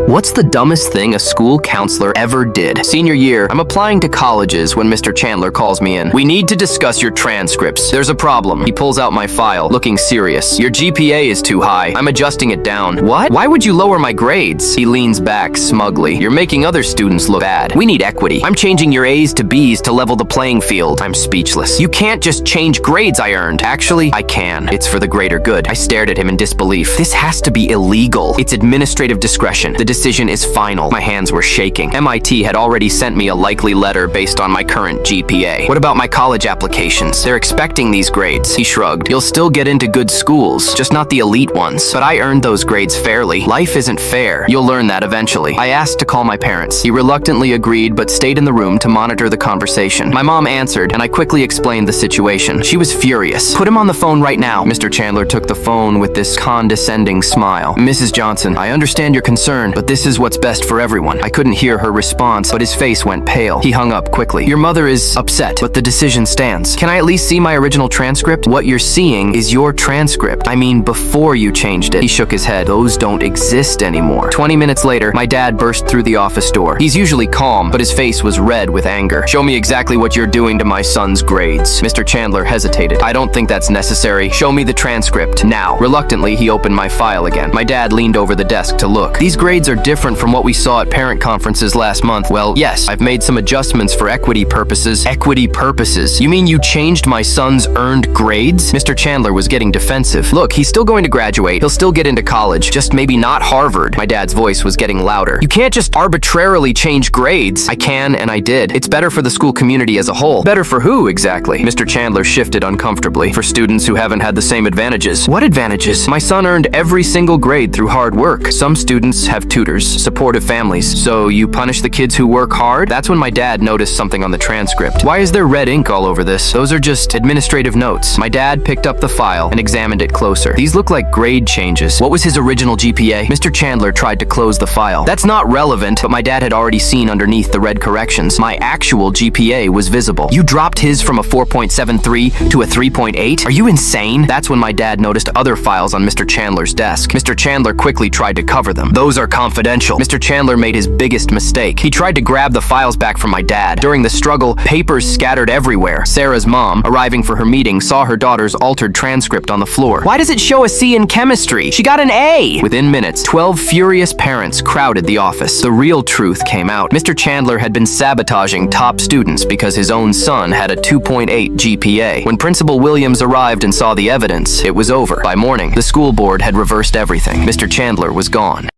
What's the dumbest thing a school counselor ever did? Senior year, I'm applying to colleges when Mr. Chandler calls me in. We need to discuss your transcripts. There's a problem. He pulls out my file, looking serious. Your GPA is too high. I'm adjusting it down. What? Why would you lower my grades? He leans back smugly. You're making other students look bad. We need equity. I'm changing your A's to B's to level the playing field. I'm speechless. You can't just change grades I earned. Actually, I can. It's for the greater good. I stared at him in disbelief. This has to be illegal. It's administrative discretion. The decision is final. My hands were shaking. MIT had already sent me a likely letter based on my current GPA. What about my college applications? They're expecting these grades. He shrugged. You'll still get into good schools, just not the elite ones. But I earned those grades fairly. Life isn't fair. You'll learn that eventually. I asked to call my parents. He reluctantly agreed but stayed in the room to monitor the conversation. My mom answered, and I quickly explained the situation. She was furious. Put him on the phone right now. Mr. Chandler took the phone with this condescending smile. Mrs. Johnson, I understand your concern, but this is what's best for everyone. I couldn't hear her response, but his face went pale. He hung up quickly. Your mother is upset, but the decision stands. Can I at least see my original transcript? What you're seeing is your transcript. I mean, before you changed it. He shook his head. Those don't exist anymore. 20 minutes later, my dad burst through the office door. He's usually calm, but his face was red with anger. Show me exactly what you're doing to my son's grades. Mr. Chandler hesitated. I don't think that's necessary. Show me the transcript now. Reluctantly, he opened my file again. My dad leaned over the desk to look. These grades are different from what we saw at parent conferences last month. Well, yes, I've made some adjustments for equity purposes. Equity purposes? You mean you changed my son's earned grades? Mr. Chandler was getting defensive. Look, he's still going to graduate. He'll still get into college, just maybe not Harvard. My dad's voice was getting louder. You can't just arbitrarily change grades. I can, and I did. It's better for the school community as a whole. Better for who, exactly? Mr. Chandler shifted uncomfortably. For students who haven't had the same advantages. What advantages? My son earned every single grade through hard work. Some students have tutors, supportive families. So you punish the kids who work hard? That's when my dad noticed something on the transcript. Why is there red ink all over this? Those are just administrative notes. My dad picked up the file and examined it closer. These look like grade changes. What was his original GPA? Mr. Chandler tried to close the file. That's not relevant, but my dad had already seen underneath the red corrections. My actual GPA was visible. You dropped his from a 4.73 to a 3.8? Are you insane? That's when my dad noticed other files on Mr. Chandler's desk. Mr. Chandler quickly tried to cover them. Those are confidential. Mr. Chandler made his biggest mistake. He tried to grab the files back from my dad. During the struggle, papers scattered everywhere. Sarah's mom, arriving for her meeting, saw her daughter's altered transcript on the floor. Why does it show a C in chemistry? She got an A! Within minutes, 12 furious parents crowded the office. The real truth came out. Mr. Chandler had been sabotaging top students because his own son had a 2.8 GPA. When Principal Williams arrived and saw the evidence, it was over. By morning, the school board had reversed everything. Mr. Chandler was gone.